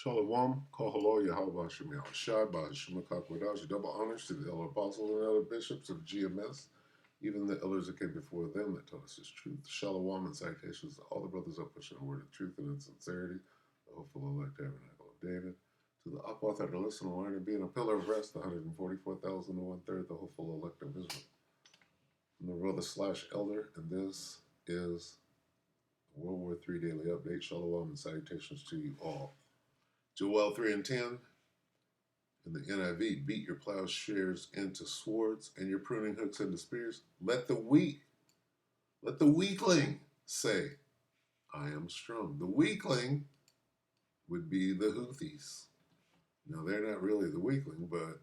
Shalom, Kohalo, Yahweh Shem Shai, Shemakakwadash, double honors to the elder apostles and elder bishops of GMS, even the elders that came before them that taught us his truth. Shalom and salutations to all the brothers up pushing the word of truth and in sincerity, the hopeful elect tabernacle of David. To the up author to listen and learn and being a pillar of rest, the 144,001 the hopeful elect of Israel. I'm the brother / elder, and this is WW3 Daily Update. Shalom and salutations to you all. Joel 3 and 10 in the NIV, beat your plowshares into swords and your pruning hooks into spears. Let the weakling say, I am strong. The weakling would be the Houthis. Now, they're not really the weakling, but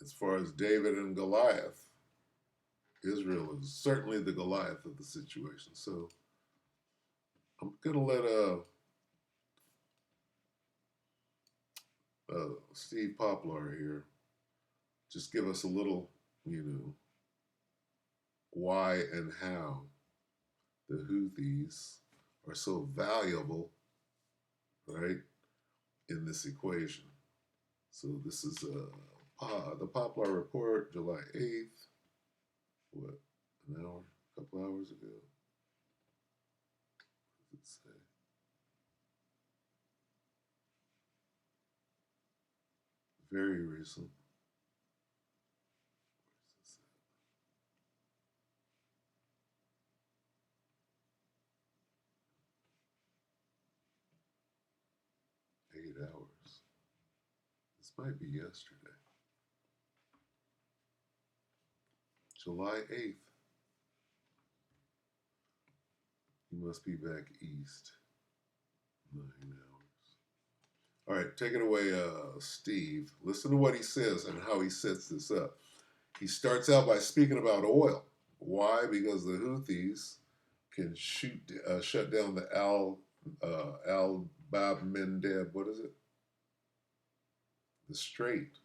as far as David and Goliath, Israel is certainly the Goliath of the situation. So I'm going to let Steve Poplar here just give us a little, why and how the Houthis are so valuable, right, in this equation. So this is the Poplar Report, July 8th, a couple hours ago. What does it say? Very recent. 8 hours. This might be yesterday. July 8th. You must be back east. 9 hours. All right, take it away, Steve. Listen to what he says and how he sets this up. He starts out by speaking about oil. Why? Because the Houthis can shut down the Al Bab Mendeb, what is it? The Strait.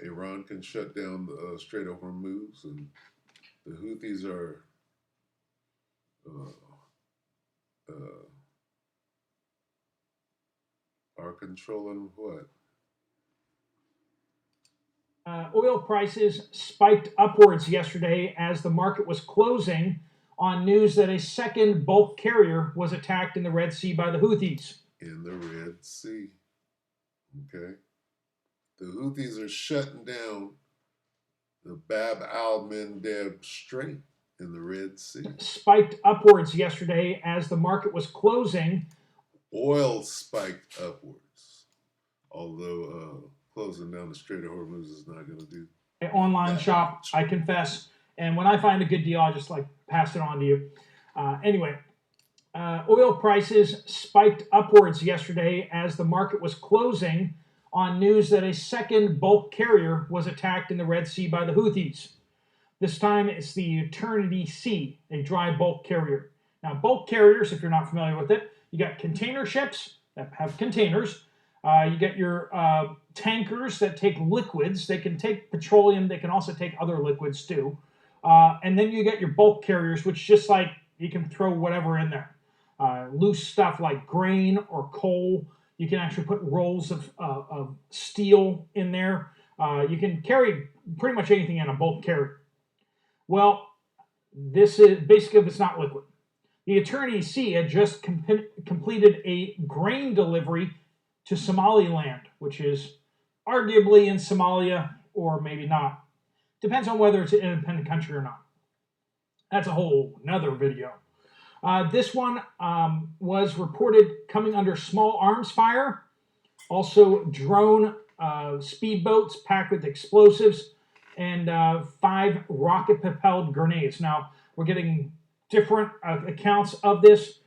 Iran can shut down the Strait of Hormuz, and the Houthis are controlling what? Oil prices spiked upwards yesterday as the market was closing on news that a second bulk carrier was attacked in the Red Sea by the Houthis. In the Red Sea. Okay. The Houthis are shutting down the Bab al-Mandeb Strait in the Red Sea. Spiked upwards yesterday as the market was closing. Oil spiked upwards. Although closing down the Strait of Hormuz is not going to do. An online shop, I confess. And when I find a good deal, I just pass it on to you. Anyway, oil prices spiked upwards yesterday as the market was closing on news that a second bulk carrier was attacked in the Red Sea by the Houthis. This time it's the Eternity Sea, a dry bulk carrier. Now, bulk carriers, if you're not familiar with it, you got container ships that have containers. You get your tankers that take liquids. They can take petroleum. They can also take other liquids too. And then you get your bulk carriers, which just you can throw whatever in there. Loose stuff like grain or coal. You can actually put rolls of steel in there. You can carry pretty much anything in a bulk carrier. Well, this is basically if it's not liquid. The Eternity Sea had just completed a grain delivery to Somaliland, which is arguably in Somalia or maybe not. Depends on whether it's an independent country or not. That's a whole nother video. This one was reported coming under small arms fire, also drone speedboats packed with explosives, and 5 rocket-propelled grenades. Now, we're getting different accounts of this,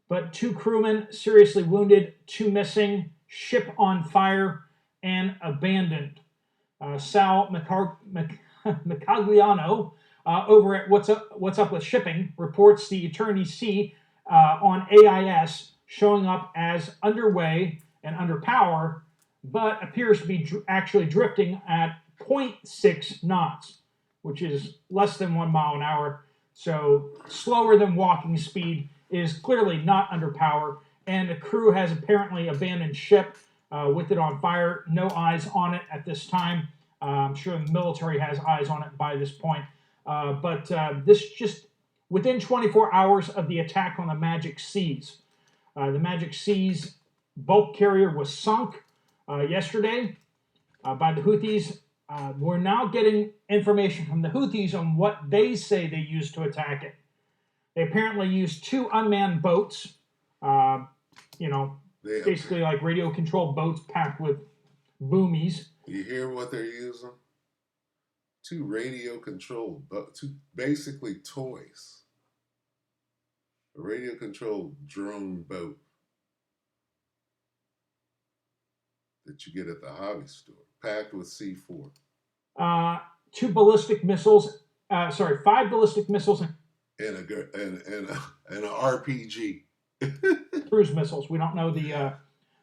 but 2 crewmen seriously wounded, 2 missing, ship on fire, and abandoned. Sal Micagliano over at What's Up with Shipping reports the Eternity Sea on AIS showing up as underway and under power, but appears to be actually drifting at 0.6 knots, which is less than 1 mile an hour. So slower than walking speed, is clearly not under power and the crew has apparently abandoned ship with it on fire. No eyes on it at this time. I'm sure the military has eyes on it by this point. But this just within 24 hours of the attack on the Magic Seas. The Magic Seas bulk carrier was sunk yesterday by the Houthis. We're now getting information from the Houthis on what they say they used to attack it. They apparently used 2 unmanned boats, basically like radio-controlled boats packed with boomies. You hear what they're using? 2 radio-controlled boats, 2 basically toys. A radio-controlled drone boat that you get at the hobby store, packed with C4. 2 ballistic missiles. 5 ballistic missiles and an RPG. Cruise missiles. We don't know the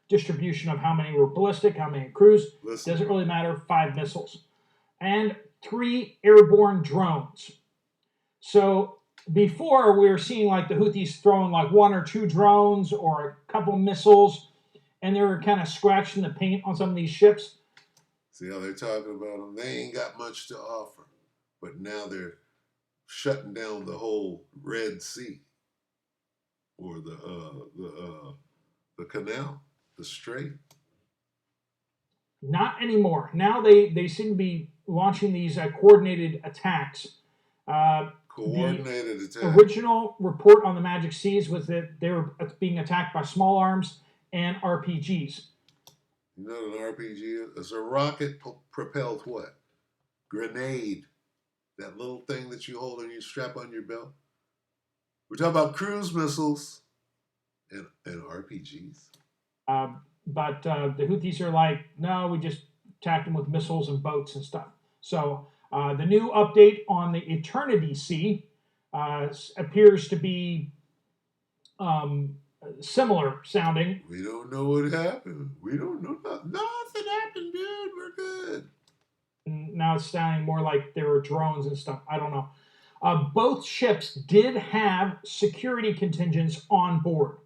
distribution of how many were ballistic, how many cruise. Doesn't really matter. 5 missiles. And 3 airborne drones. So before we were seeing like the Houthis throwing like 1 or 2 drones or a couple missiles, and they were kind of scratching the paint on some of these ships. See how they're talking about them? They ain't got much to offer. But now they're shutting down the whole Red Sea. Or the canal, the strait. Not anymore. Now they seem to be launching these coordinated attacks. Coordinated attacks. The original report on the Magic Seas was that they were being attacked by small arms and RPGs. You know what an RPG is? It's a rocket-propelled what? Grenade. That little thing that you hold and you strap on your belt. We're talking about cruise missiles and RPGs. But the Houthis are like, no, we just attacked them with missiles and boats and stuff. So the new update on the Eternity Sea appears to be similar sounding. We don't know what happened. We don't know. Nothing happened, dude. We're good. Now it's sounding more like there were drones and stuff. I don't know. Both ships did have security contingents on board.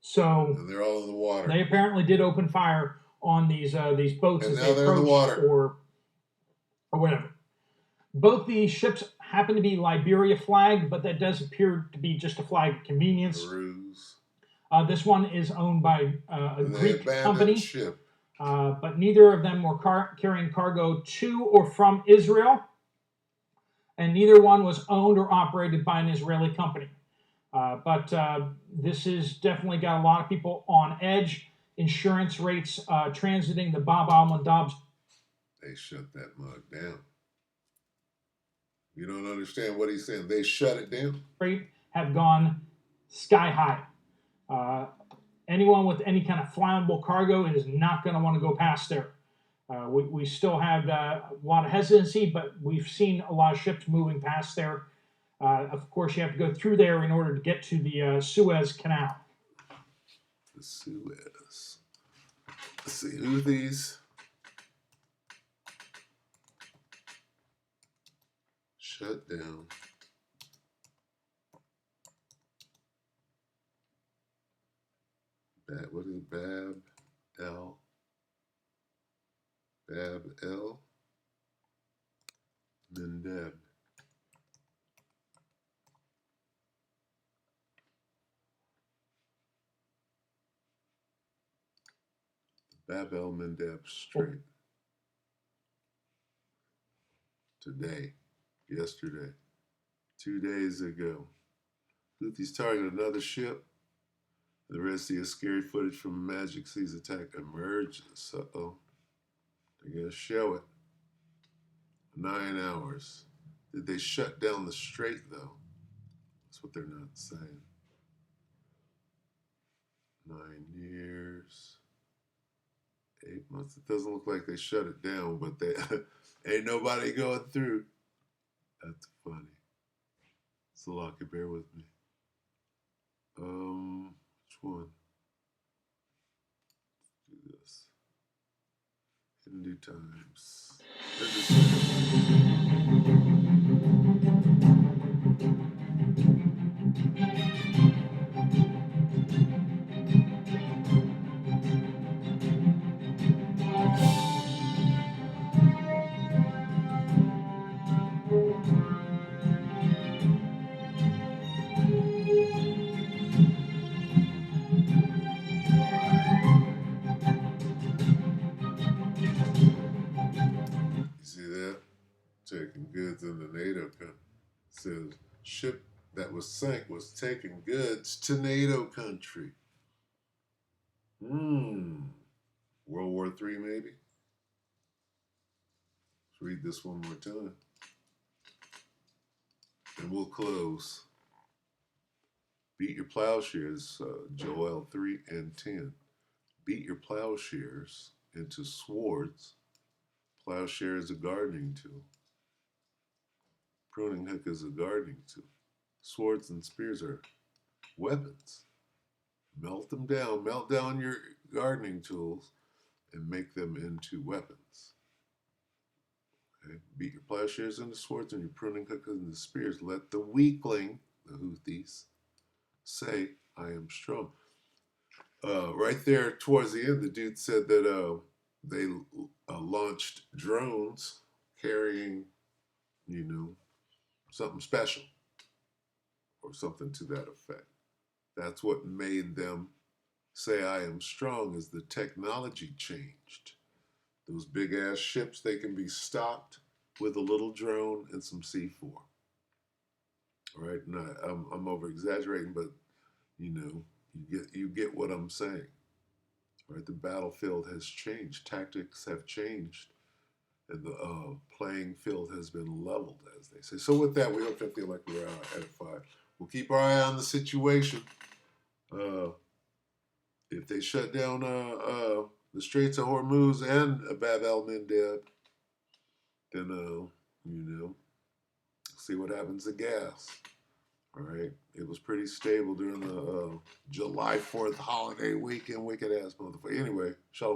So and they're all in the water. They apparently did open fire on these boats and as now they they're in the approached water. or whatever. Both these ships happen to be Liberia flagged, but that does appear to be just a flag of convenience. Ruse. This one is owned by a Greek company, ship. But neither of them were carrying cargo to or from Israel, and neither one was owned or operated by an Israeli company. But this has definitely got a lot of people on edge. Insurance rates transiting the Bab al-Mandab's. They shut that mug down. You don't understand what he's saying. They shut it down. Rate have gone sky high. Anyone with any kind of flammable cargo is not going to want to go past there. We still have a lot of hesitancy, but we've seen a lot of ships moving past there. Of course, you have to go through there in order to get to the Suez Canal. The Suez. Let's see, Houthis. Shut down. What is it? Bab El Mandeb. Bab El Mandeb Strait. Today, yesterday, 2 days ago, Houthis targeted another ship. The Red Sea of scary footage from Magic Sea's attack emerges. Uh-oh. They're going to show it. 9 hours. Did they shut down the strait, though? That's what they're not saying. 9 years. 8 months. It doesn't look like they shut it down, but they ain't nobody going through. That's funny. So, Lockie, bear with me. Which one? Let's do this. Hindu Times. says ship that was sank was taking goods to NATO country. World War III maybe? Let's read this one more time. And we'll close. Beat your plowshares, Joel 3 and 10. Beat your plowshares into swords. Plowshare is a gardening tool. Pruning hook is a gardening tool. Swords and spears are weapons. Melt them down. Melt down your gardening tools and make them into weapons. Okay? Beat your plowshares into swords and your pruning hook into spears. Let the weakling, the Houthis, say, I am strong. Right there towards the end, the dude said that they launched drones carrying, something special or something to that effect. That's what made them say I am strong, is the technology changed. Those big ass ships, they can be stopped with a little drone and some C4. All right, now I'm over exaggerating, but you get what I'm saying. All right, the battlefield has changed, tactics have changed, and the playing field has been leveled, as they say. So with that, we hope to feel like we're edified. We'll keep our eye on the situation. If they shut down the Straits of Hormuz and Bab el-Mandeb, then see what happens to gas. All right, it was pretty stable during the July 4th holiday weekend. Wicked ass motherfucker. Anyway, shalom.